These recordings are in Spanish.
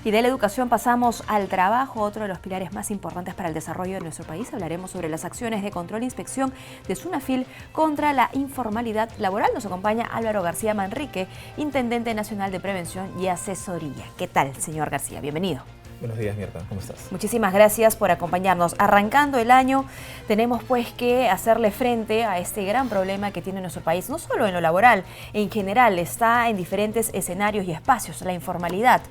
Y de la educación pasamos al trabajo, otro de los pilares más importantes para el desarrollo de nuestro país. Hablaremos sobre las acciones de control e inspección de SUNAFIL contra la informalidad laboral. Nos acompaña Álvaro García Manrique, Intendente Nacional de Prevención y Asesoría. ¿Qué tal, señor García? Bienvenido. Buenos días, Mirta. ¿Cómo estás? Muchísimas gracias por acompañarnos. Arrancando el año, tenemos pues que hacerle frente a este gran problema que tiene nuestro país, no solo en lo laboral, en general, está en diferentes escenarios y espacios, la informalidad.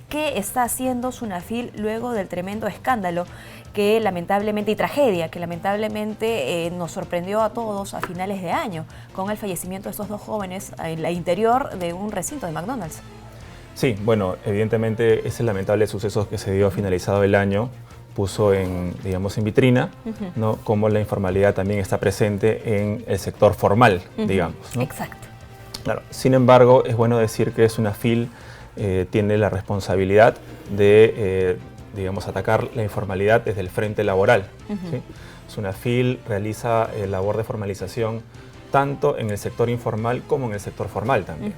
¿Qué está haciendo SUNAFIL luego del tremendo escándalo que lamentablemente, y tragedia, que lamentablemente nos sorprendió a todos a finales de año, con el fallecimiento de estos dos jóvenes en el interior de un recinto de McDonald's? Sí, bueno, evidentemente ese lamentable suceso que se dio finalizado el año puso en vitrina, ¿no?, cómo la informalidad también está presente en el sector formal, digamos, ¿no? Exacto. Claro. Sin embargo, es bueno decir que SUNAFIL tiene la responsabilidad de, atacar la informalidad desde el frente laboral, ¿sí? SUNAFIL realiza labor de formalización tanto en el sector informal como en el sector formal también.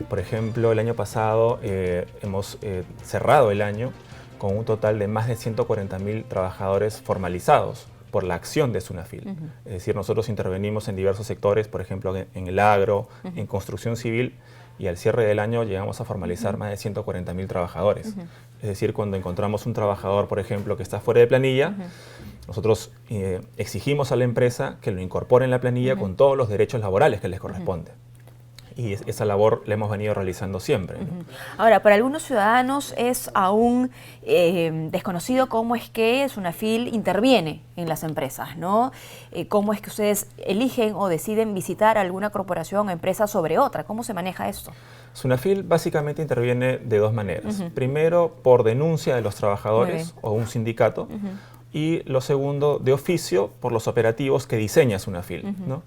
Por ejemplo, el año pasado hemos cerrado el año con un total de más de 140.000 trabajadores formalizados por la acción de SUNAFIL. Es decir, nosotros intervenimos en diversos sectores, por ejemplo, en el agro, en construcción civil, y al cierre del año llegamos a formalizar más de 140.000 trabajadores. Es decir, cuando encontramos un trabajador, por ejemplo, que está fuera de planilla, nosotros exigimos a la empresa que lo incorpore en la planilla con todos los derechos laborales que les corresponden. Y esa labor la hemos venido realizando siempre, ¿no? Ahora, para algunos ciudadanos es aún desconocido cómo es que SUNAFIL interviene en las empresas, ¿no? Cómo es que ustedes eligen o deciden visitar alguna corporación o empresa sobre otra. ¿Cómo se maneja esto? SUNAFIL básicamente interviene de dos maneras. Primero, por denuncia de los trabajadores o un sindicato. Y lo segundo, de oficio, por los operativos que diseña SUNAFIL, ¿no?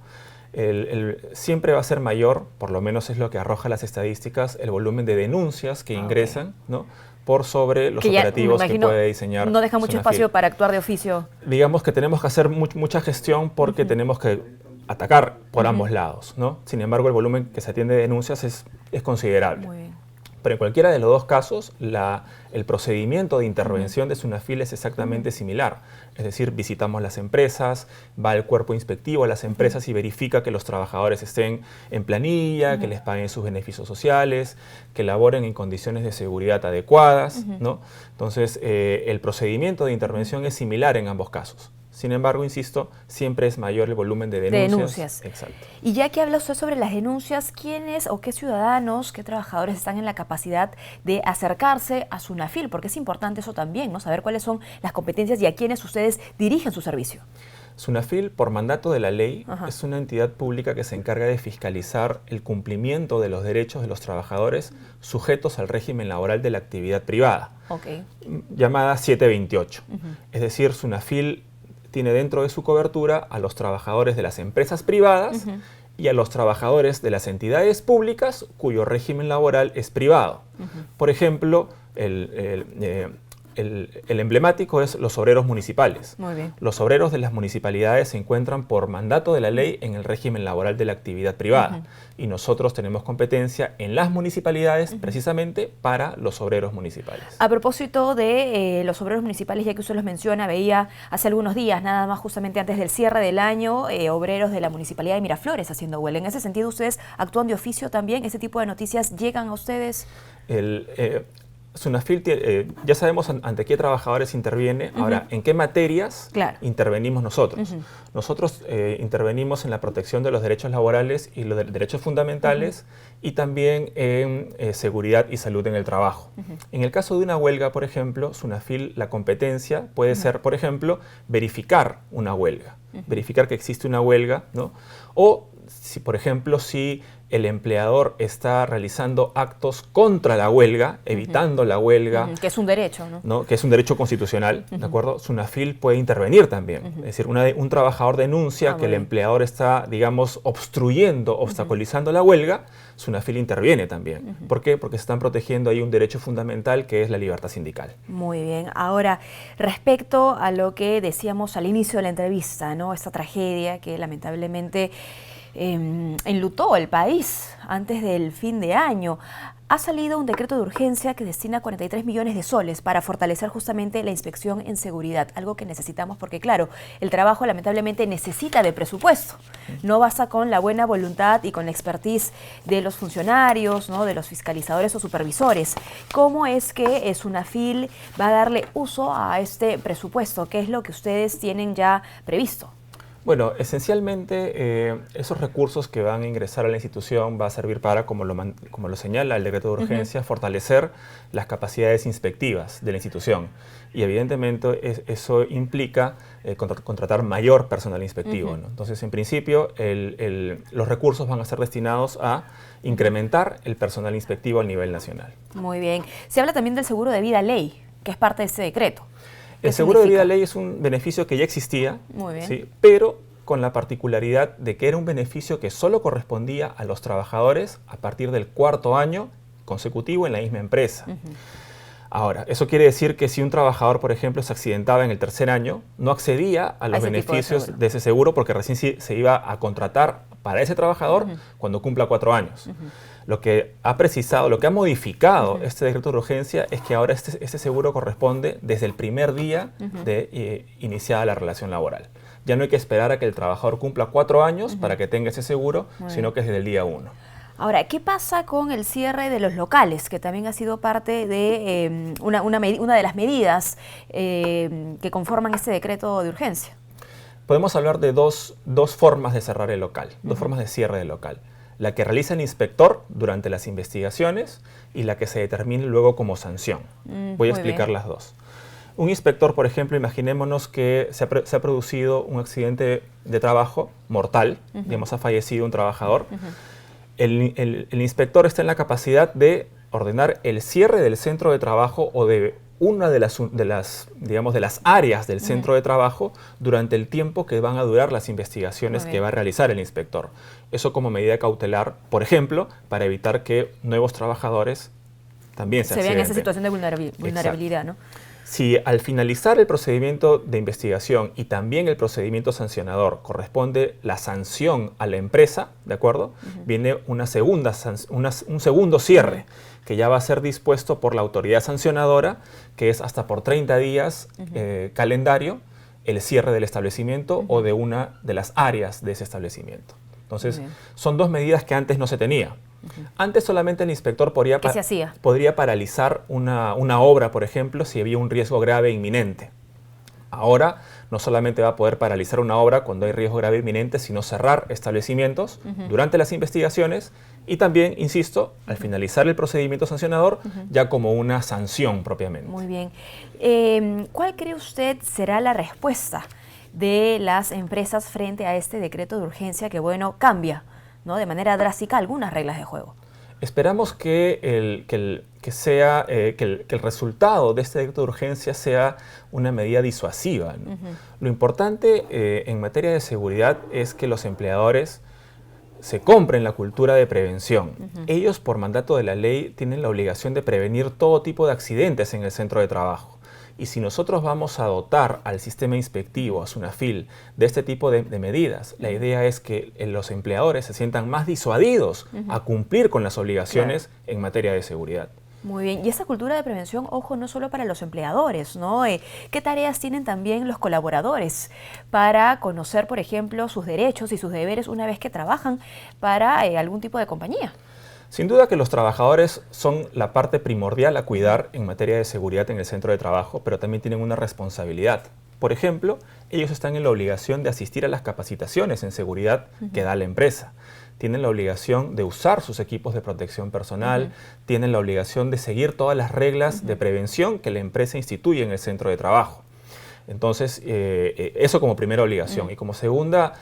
Siempre va a ser mayor, por lo menos es lo que arroja las estadísticas, el volumen de denuncias que ingresan, ¿no?, por sobre los operativos que puede diseñar. No deja mucho SUNAFIL. espacio para actuar de oficio. Digamos que tenemos que hacer mucha gestión porque tenemos que atacar por ambos lados, ¿no? Sin embargo, el volumen que se atiende de denuncias es considerable. Muy bien. Pero en cualquiera de los dos casos, el procedimiento de intervención de SUNAFIL es exactamente similar. Es decir, visitamos las empresas, va el cuerpo inspectivo a las empresas y verifica que los trabajadores estén en planilla, que les paguen sus beneficios sociales, que laboren en condiciones de seguridad adecuadas, ¿no? Entonces, el procedimiento de intervención es similar en ambos casos. Sin embargo, insisto, siempre es mayor el volumen de denuncias. Exacto. Y ya que habla usted sobre las denuncias, ¿quiénes o qué ciudadanos, qué trabajadores están en la capacidad de acercarse a SUNAFIL? Porque es importante eso también, ¿no? Saber cuáles son las competencias y a quiénes ustedes dirigen su servicio. SUNAFIL, por mandato de la ley, es una entidad pública que se encarga de fiscalizar el cumplimiento de los derechos de los trabajadores sujetos al régimen laboral de la actividad privada, llamada 728. Es decir, SUNAFIL tiene dentro de su cobertura a los trabajadores de las empresas privadas y a los trabajadores de las entidades públicas cuyo régimen laboral es privado. Por ejemplo, el emblemático es los obreros municipales. Muy bien. Los obreros de las municipalidades se encuentran por mandato de la ley en el régimen laboral de la actividad privada. Y nosotros tenemos competencia en las municipalidades precisamente para los obreros municipales. A propósito de los obreros municipales, ya que usted los menciona, veía hace algunos días, nada más justamente antes del cierre del año, obreros de la Municipalidad de Miraflores haciendo huelga. En ese sentido, ¿ustedes actúan de oficio también? ¿Ese tipo de noticias llegan a ustedes? SUNAFIL, ya sabemos ante qué trabajadores interviene. Ahora, ¿en qué materias intervenimos nosotros? Nosotros intervenimos en la protección de los derechos laborales y los derechos fundamentales y también en seguridad y salud en el trabajo. En el caso de una huelga, por ejemplo, SUNAFIL, la competencia puede ser, por ejemplo, verificar una huelga, verificar que existe una huelga, ¿no? O, si, por ejemplo, si el empleador está realizando actos contra la huelga, evitando la huelga. Que es un derecho, ¿no? Que es un derecho constitucional, ¿de acuerdo? SUNAFIL puede intervenir también. Es decir, un trabajador denuncia que el empleador está, digamos, obstruyendo, obstaculizando la huelga, SUNAFIL interviene también. ¿Por qué? Porque se están protegiendo ahí un derecho fundamental que es la libertad sindical. Muy bien. Ahora, respecto a lo que decíamos al inicio de la entrevista, ¿no? Esta tragedia que lamentablemente enlutó el país antes del fin de año. Ha salido un decreto de urgencia que destina 43 millones de soles para fortalecer justamente la inspección en seguridad, algo que necesitamos porque, claro, el trabajo lamentablemente necesita de presupuesto. No basta con la buena voluntad y con la expertise de los funcionarios, ¿no?, de los fiscalizadores o supervisores. ¿Cómo es que SUNAFIL va a darle uso a este presupuesto? ¿Qué es lo que ustedes tienen ya previsto? Bueno, esencialmente esos recursos que van a ingresar a la institución va a servir para, como lo señala el decreto de urgencia, fortalecer las capacidades inspectivas de la institución. Y evidentemente eso implica contratar mayor personal inspectivo, ¿no? Entonces, en principio, los recursos van a ser destinados a incrementar el personal inspectivo a nivel nacional. Muy bien. Se habla también del seguro de vida ley, que es parte de este decreto. El seguro de vida ley es un beneficio que ya existía, ¿sí?, pero con la particularidad de que era un beneficio que solo correspondía a los trabajadores a partir del 4.º año consecutivo en la misma empresa. Ahora, eso quiere decir que si un trabajador, por ejemplo, se accidentaba en el 3.er año, no accedía a los beneficios de ese seguro porque recién se iba a contratar para ese trabajador cuando cumpla 4 años. Lo que ha precisado, lo que ha modificado este decreto de urgencia es que ahora este seguro corresponde desde el primer día de iniciada la relación laboral. Ya no hay que esperar a que el trabajador cumpla 4 años para que tenga ese seguro, sino que es desde el día 1. Ahora, ¿qué pasa con el cierre de los locales, que también ha sido parte de una de las medidas que conforman este decreto de urgencia? Podemos hablar de dos formas de cerrar el local, dos formas de cierre del local. La que realiza el inspector durante las investigaciones y la que se determine luego como sanción. Voy a explicar las dos. Un inspector, por ejemplo, imaginémonos que se ha producido un accidente de trabajo mortal, digamos, ha fallecido un trabajador. El inspector está en la capacidad de ordenar el cierre del centro de trabajo o de una de las áreas del centro de trabajo durante el tiempo que van a durar las investigaciones que va a realizar el inspector. Eso como medida cautelar, por ejemplo, para evitar que nuevos trabajadores también se vean en esa situación de vulnerabilidad, ¿no? Si al finalizar el procedimiento de investigación y también el procedimiento sancionador corresponde la sanción a la empresa, ¿de acuerdo? Viene un segundo cierre que ya va a ser dispuesto por la autoridad sancionadora, que es hasta por 30 días calendario, el cierre del establecimiento o de una de las áreas de ese establecimiento. Entonces, son dos medidas que antes no se tenía. Antes solamente el inspector podría paralizar una obra, por ejemplo, si había un riesgo grave e inminente. Ahora no solamente va a poder paralizar una obra cuando hay riesgo grave e inminente, sino cerrar establecimientos durante las investigaciones y también, insisto, al finalizar el procedimiento sancionador, ya como una sanción propiamente. Muy bien. ¿Cuál cree usted será la respuesta de las empresas frente a este decreto de urgencia que, bueno, cambia, ¿no?, de manera drástica algunas reglas de juego? Esperamos que el resultado de este decreto de urgencia sea una medida disuasiva, ¿no? Lo importante en materia de seguridad es que los empleadores se compren la cultura de prevención. Ellos, por mandato de la ley, tienen la obligación de prevenir todo tipo de accidentes en el centro de trabajo. Y si nosotros vamos a dotar al sistema inspectivo, a SUNAFIL, de este tipo de medidas, la idea es que los empleadores se sientan más disuadidos a cumplir con las obligaciones en materia de seguridad. Muy bien. Y esa cultura de prevención, ojo, no solo para los empleadores, ¿no? ¿Qué tareas tienen también los colaboradores para conocer, por ejemplo, sus derechos y sus deberes una vez que trabajan para algún tipo de compañía? Sin duda que los trabajadores son la parte primordial a cuidar en materia de seguridad en el centro de trabajo, pero también tienen una responsabilidad. Por ejemplo, ellos están en la obligación de asistir a las capacitaciones en seguridad que da la empresa. Tienen la obligación de usar sus equipos de protección personal, tienen la obligación de seguir todas las reglas de prevención que la empresa instituye en el centro de trabajo. Entonces, eso como primera obligación. Y como segundo,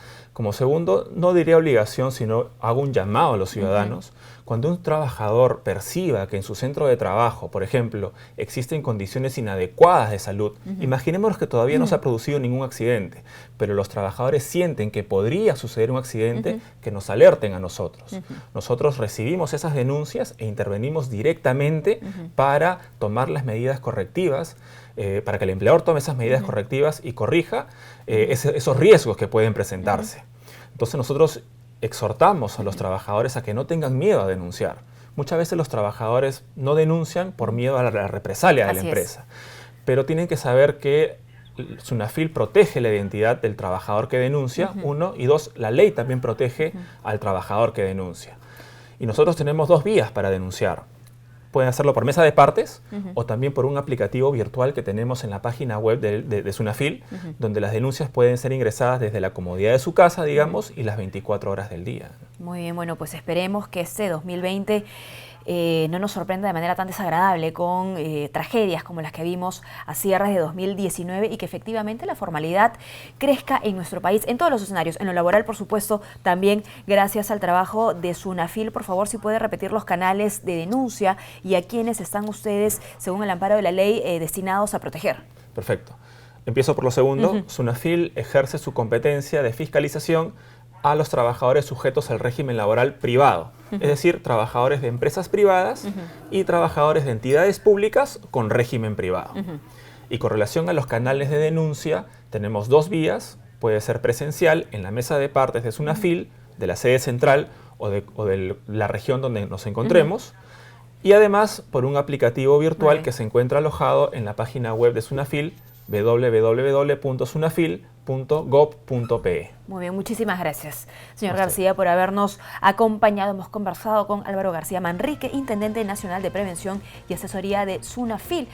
no diría obligación, sino hago un llamado a los ciudadanos. Cuando un trabajador perciba que en su centro de trabajo, por ejemplo, existen condiciones inadecuadas de salud, imaginémonos que todavía no se ha producido ningún accidente, pero los trabajadores sienten que podría suceder un accidente, que nos alerten a nosotros. Nosotros recibimos esas denuncias e intervenimos directamente para tomar las medidas correctivas, para que el empleador tome esas medidas correctivas y corrija esos riesgos que pueden presentarse. Entonces nosotros exhortamos a los trabajadores a que no tengan miedo a denunciar. Muchas veces los trabajadores no denuncian por miedo a la represalia de la empresa, pero tienen que saber que SUNAFIL protege la identidad del trabajador que denuncia, uno, y dos, la ley también protege al trabajador que denuncia. Y nosotros tenemos dos vías para denunciar. Pueden hacerlo por mesa de partes o también por un aplicativo virtual que tenemos en la página web de SUNAFIL, donde las denuncias pueden ser ingresadas desde la comodidad de su casa, digamos, y las 24 horas del día. Muy bien, bueno, pues esperemos que este 2020 no nos sorprenda de manera tan desagradable con tragedias como las que vimos a cierres de 2019 y que efectivamente la formalidad crezca en nuestro país en todos los escenarios, en lo laboral por supuesto, también gracias al trabajo de SUNAFIL. Por favor, si puede repetir los canales de denuncia y a quienes están ustedes, según el amparo de la ley, destinados a proteger. Perfecto. Empiezo por lo segundo. SUNAFIL ejerce su competencia de fiscalización a los trabajadores sujetos al régimen laboral privado, es decir, trabajadores de empresas privadas y trabajadores de entidades públicas con régimen privado. Y con relación a los canales de denuncia, tenemos dos vías. Puede ser presencial en la mesa de partes de SUNAFIL, de la sede central o de la región donde nos encontremos, y además por un aplicativo virtual que se encuentra alojado en la página web de SUNAFIL, www.sunafil.gov.pe. Muy bien, muchísimas gracias, señor García, por habernos acompañado. Hemos conversado con Álvaro García Manrique, Intendente Nacional de Prevención y Asesoría de SUNAFIL.